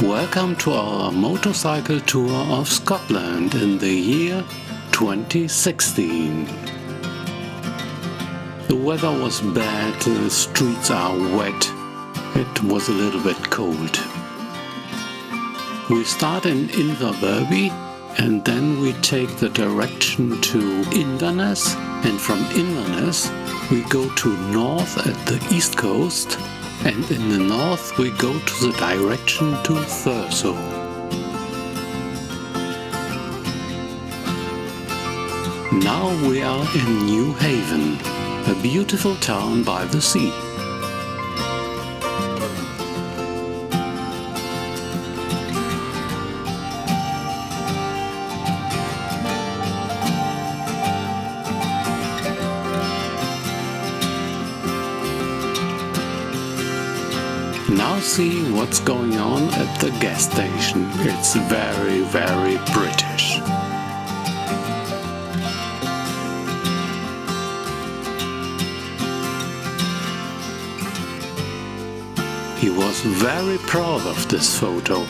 Welcome to our motorcycle tour of Scotland in the year 2016. The weather was bad, the streets are wet, it was a little bit cold. We start in Inverbervie and then we take the direction to Inverness, and from Inverness we go to north at the east coast, and in the north we go to the direction to Thurso. Now we are in New Haven, a beautiful town by the sea. Now see what's going on at the gas station. It's very, very British. He was very proud of this photo.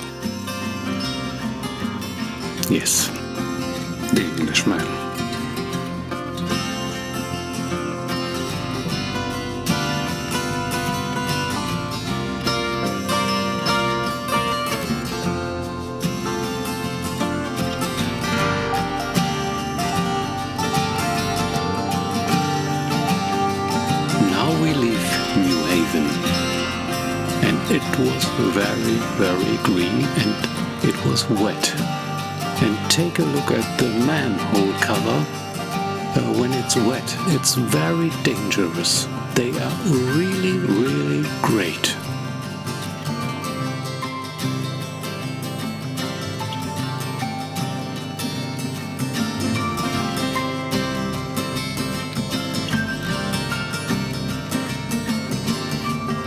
Yes, the Englishman. We leave New Haven, and it was very, very green and it was wet. And take a look at the manhole cover. When it's wet, it's very dangerous. They are really, really great.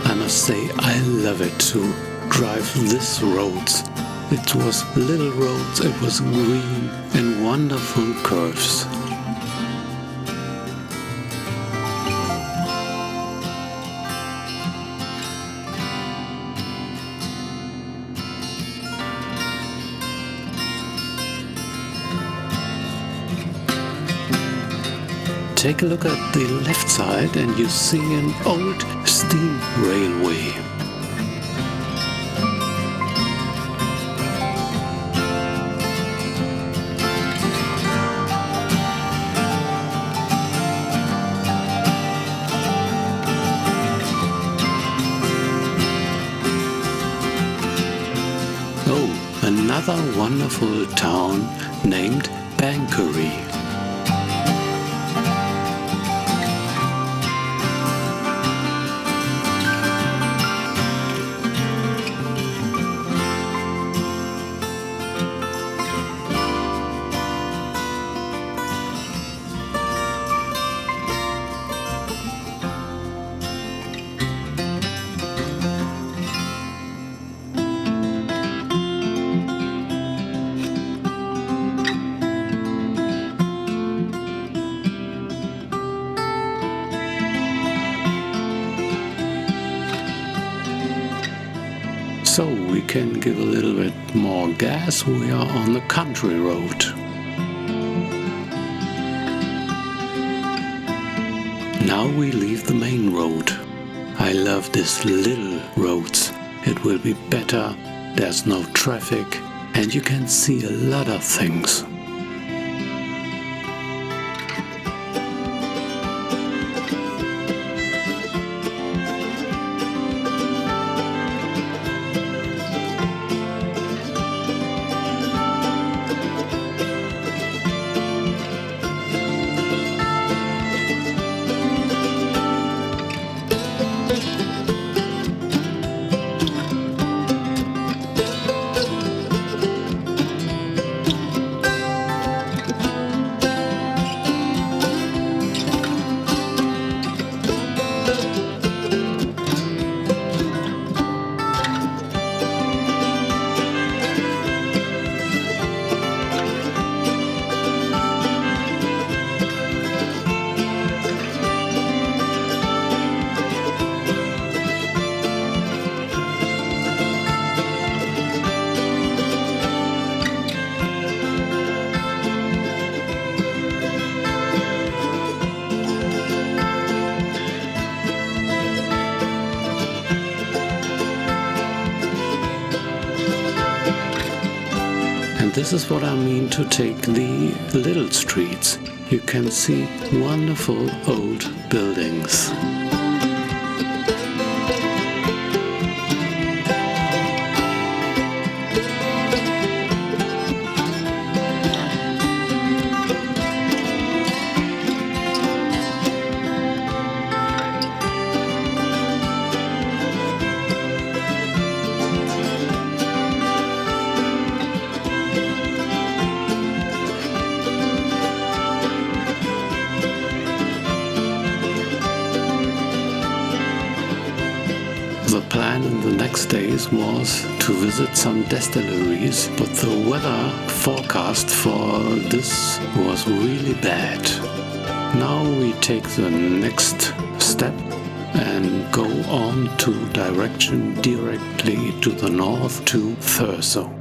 I must say I love it to drive this roads. It was little roads, it was green and wonderful curves. Take a look at the left side and you see an old steam railway. Oh, another wonderful town named BANCHORY. So we can give a little bit more gas. We are on the country road. Now we leave the main road. I love these little roads. It will be better, there's no traffic, and you can see a lot of things. this is what I mean to take the little streets. You can see wonderful old buildings. The plan in the next days was to visit some distilleries, but the weather forecast for this was really bad. Now we take the next step and go on to direction directly to the north to Thurso.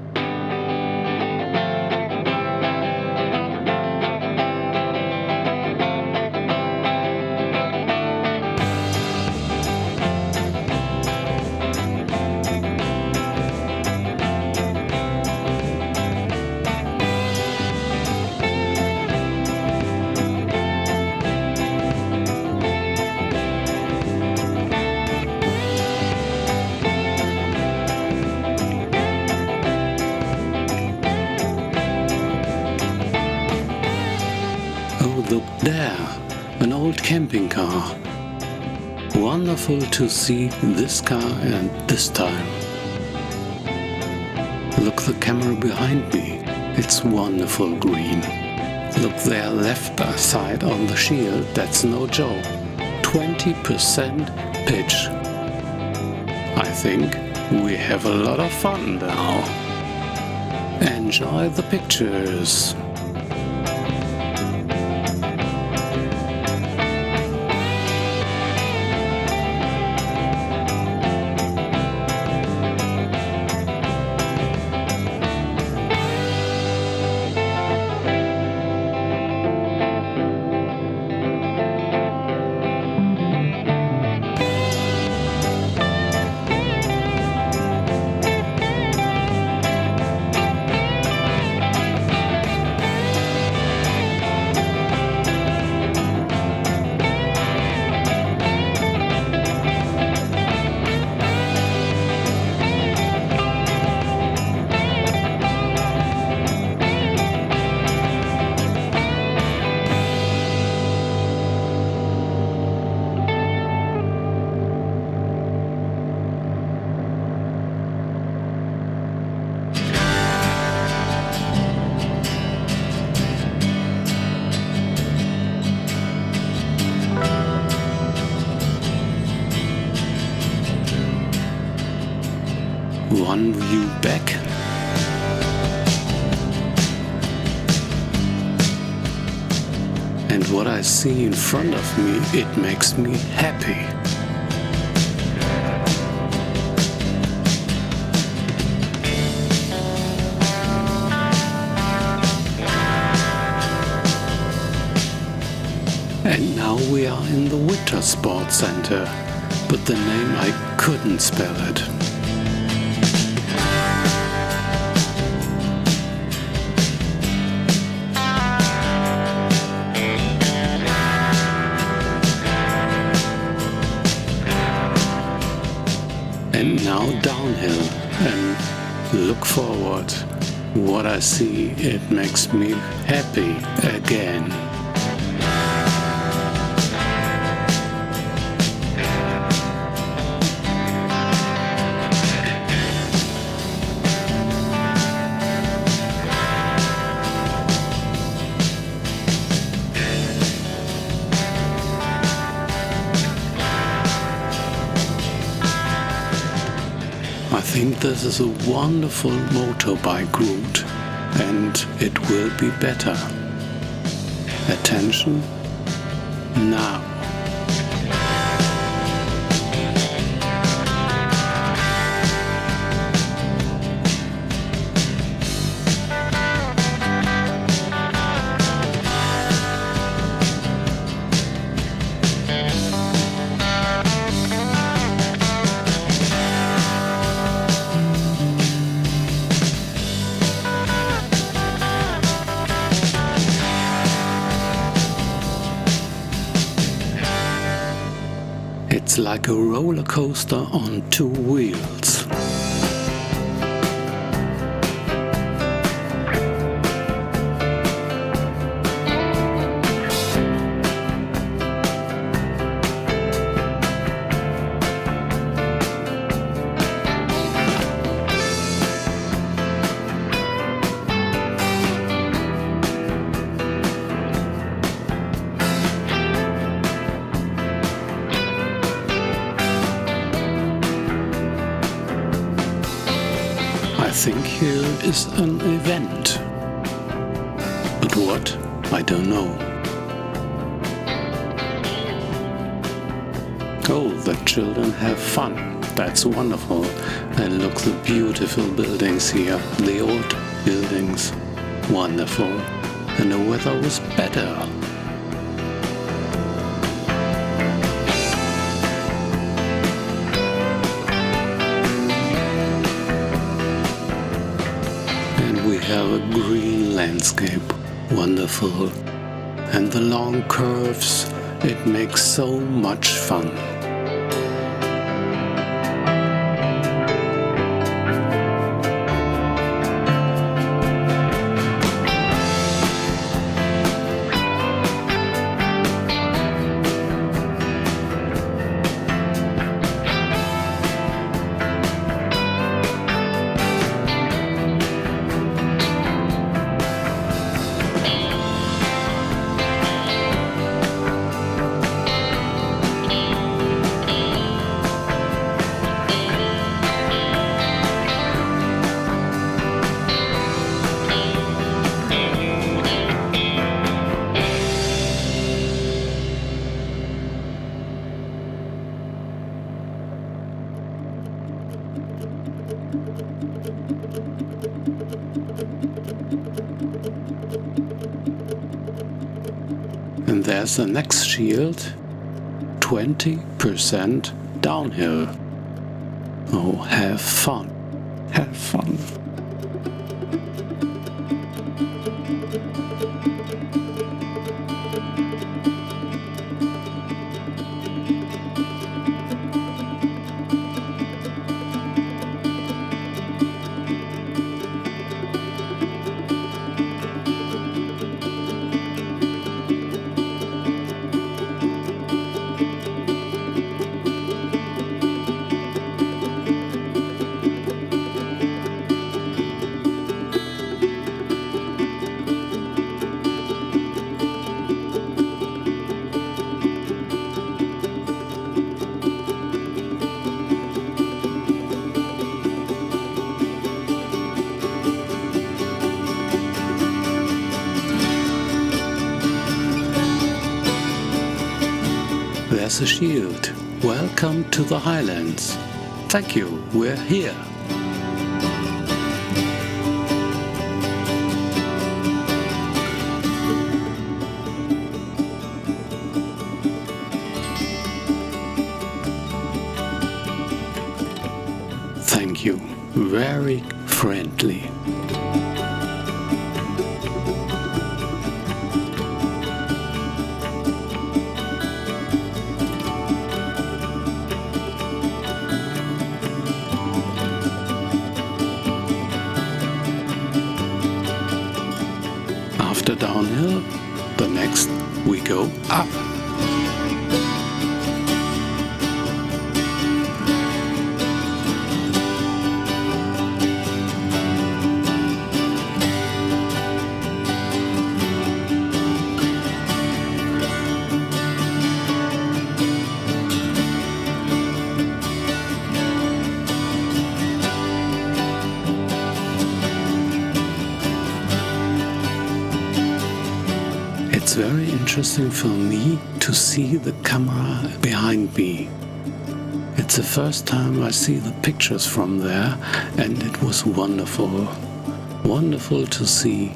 Look there, an old camping car. Wonderful to see this car and this time. Look the camera behind me, it's wonderful green. Look there left side on the shield, that's no joke. 20% pitch. I think we have a lot of fun now. Enjoy the pictures. One view back. And what I see in front of me, it makes me happy. And now we are in the Winter Sports Center, but the name I couldn't spell it. And now downhill and look forward. What I see, it makes me happy again. I think this is a wonderful motorbike route and it will be better. Attention, now. It's like a roller coaster on two wheels. I think here is an event. But what? I don't know. Oh, the children have fun. That's wonderful. And look, the beautiful buildings here. The old buildings. Wonderful. And the weather was better. We have a green landscape, wonderful, and the long curves, it makes so much fun. And there's the next shield, 20% downhill. Oh, have fun, have fun. There's a shield. Welcome to the Highlands. Thank you, we're here. Thank you, very friendly. After downhill, the next we go up. It's very interesting for me to see the camera behind me. It's the first time I see the pictures from there, and it was wonderful. Wonderful to see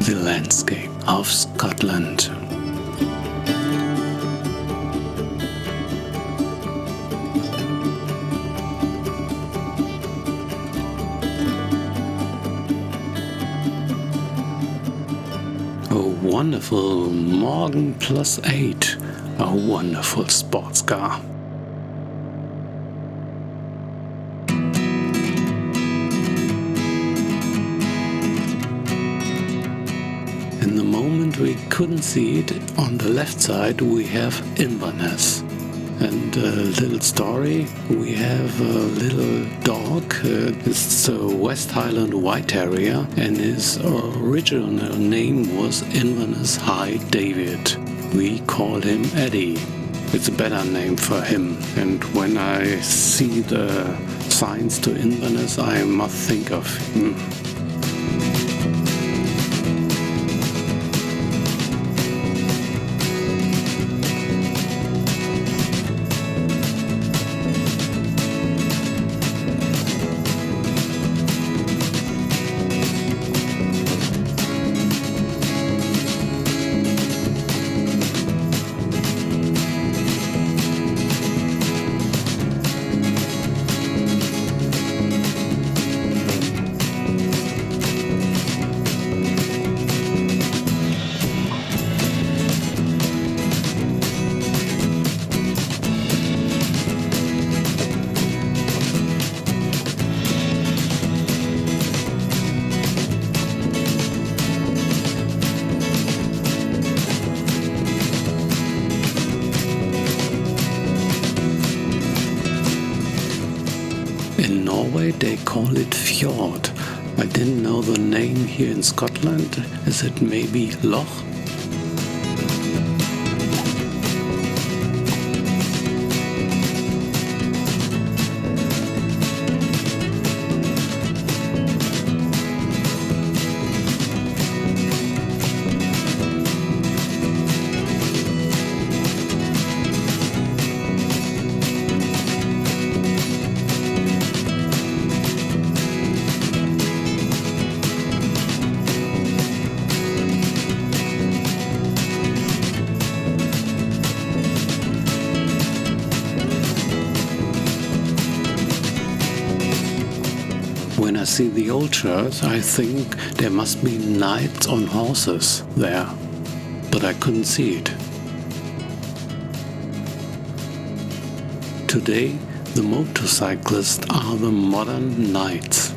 the landscape of Scotland. Wonderful Morgan +8, a wonderful sports car. moment we couldn't see it, on the left side we have Inverness. And a little story, we have a little dog, it's a West Highland White Terrier, and his original name was Inverness High David. We call him Eddie. It's a better name for him, and when I see the signs to Inverness, I must think of him. In Norway they call it fjord. I didn't know the name here in Scotland. Is it maybe loch? When I see the old church, I think there must be knights on horses there, but I couldn't see it. Today, the motorcyclists are the modern knights.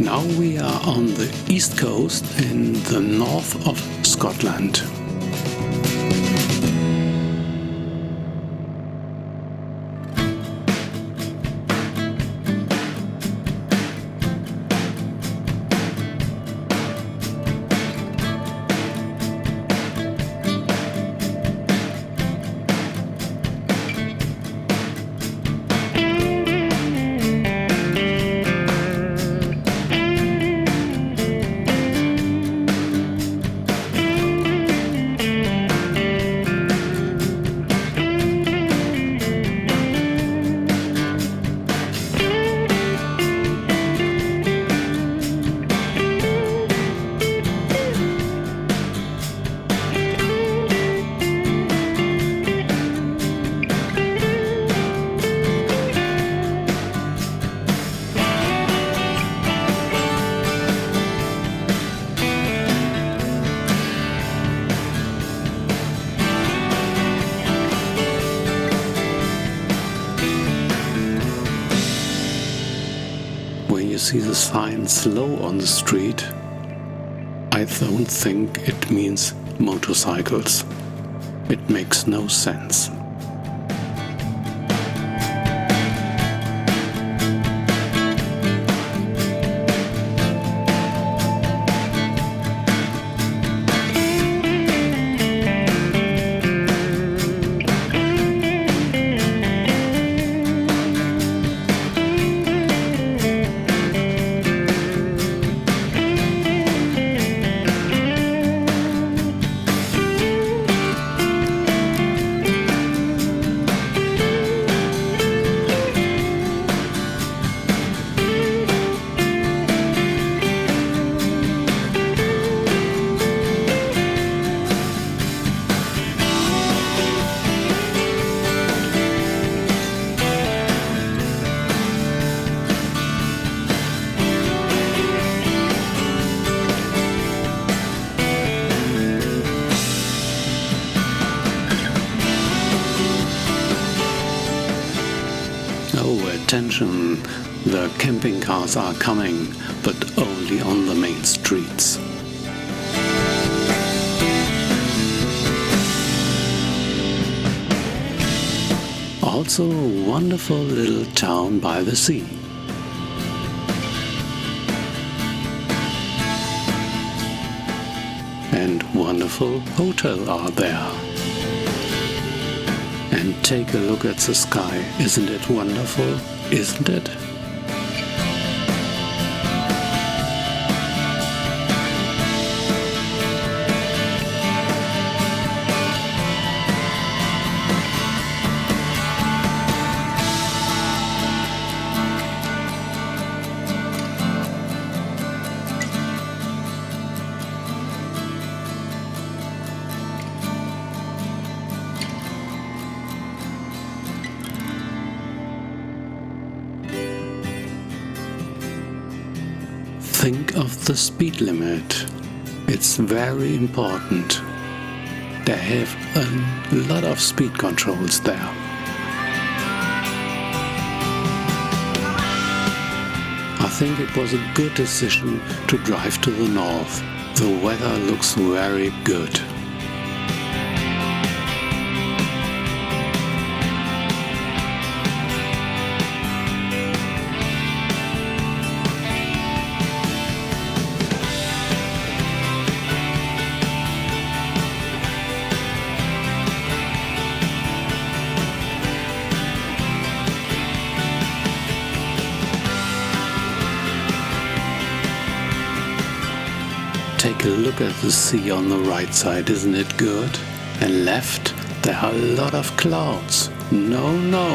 Now we are on the east coast in the north of Scotland. When you see the sign slow on the street, I don't think it means motorcycles. It makes no sense. attention, the camping cars are coming, but only on the main streets. Also a wonderful little town by the sea. And wonderful hotels are there. And take a look at the sky. Isn't it wonderful? Isn't it? Think of the speed limit. It's very important. They have a lot of speed controls there. I think it was a good decision to drive to the north. The weather looks very good. Take a look at the sea on the right side, isn't it good? And left, there are a lot of clouds. No, no.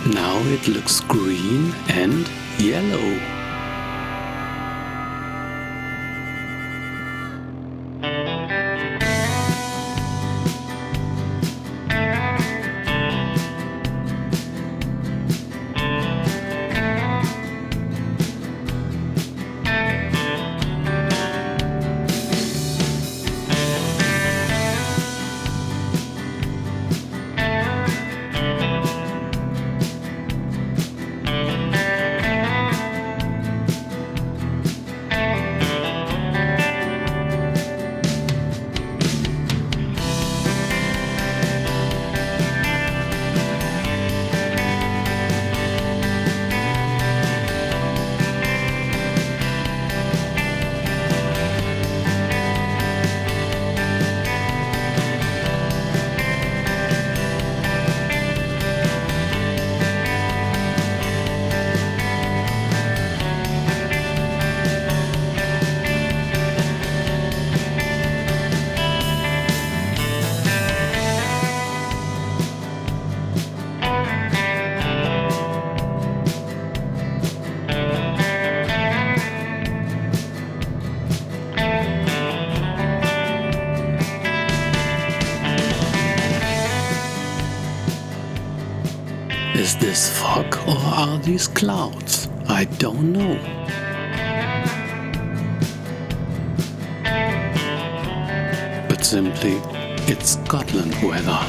Now it looks green and yellow. Is this fog or are these clouds? I don't know. But simply, it's Scotland weather.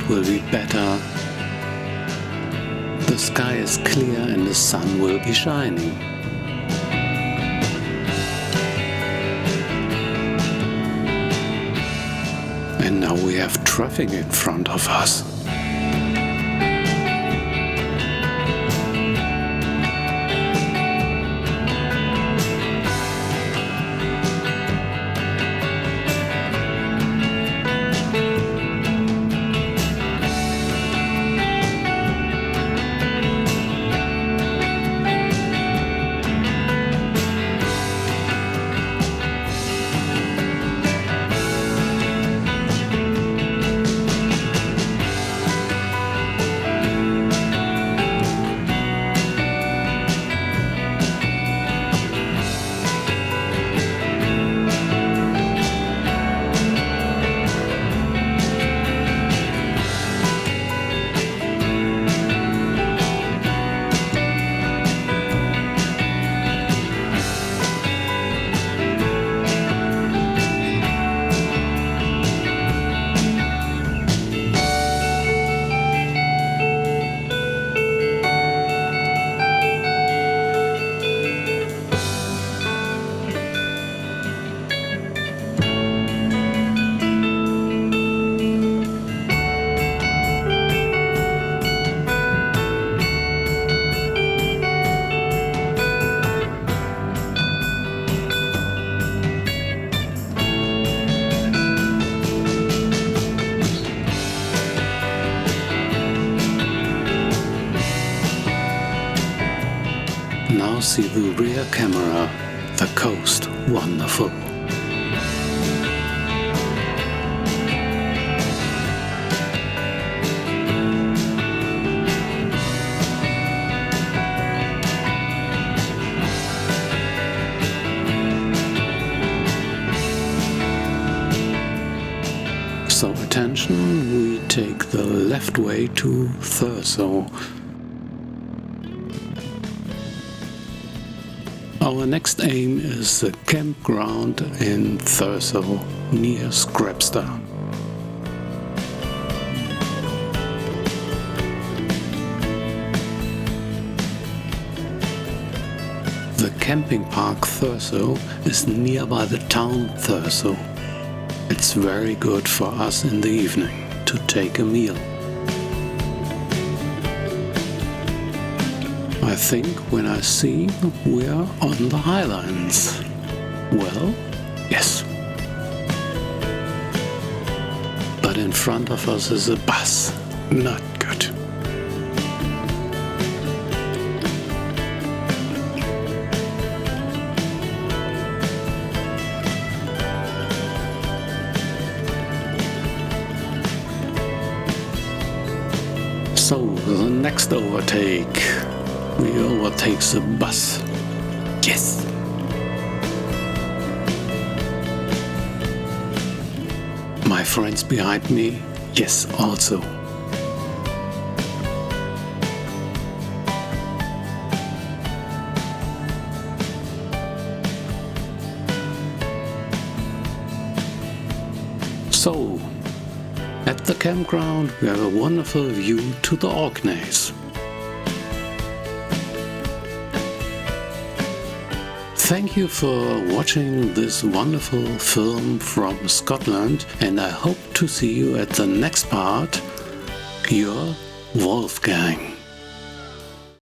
will be better. The sky is clear and the sun will be shining. And now we have traffic in front of us. Now see the rear camera, the coast, wonderful. So attention, we take the left way to Thurso. Our next aim is the campground in Thurso, near Scrapster. The camping park Thurso is nearby the town Thurso. It's very good for us in the evening to take a meal. I think when I see we are on the Highlands. Well, yes. But in front of us is a bus. Not good. So, the next overtake. We overtake the bus. Yes! My friends behind me, yes, also. So, at the campground we have a wonderful view to the Orkneys. Thank you for watching this wonderful film from Scotland, and I hope to see you at the next part. Your Wolfgang.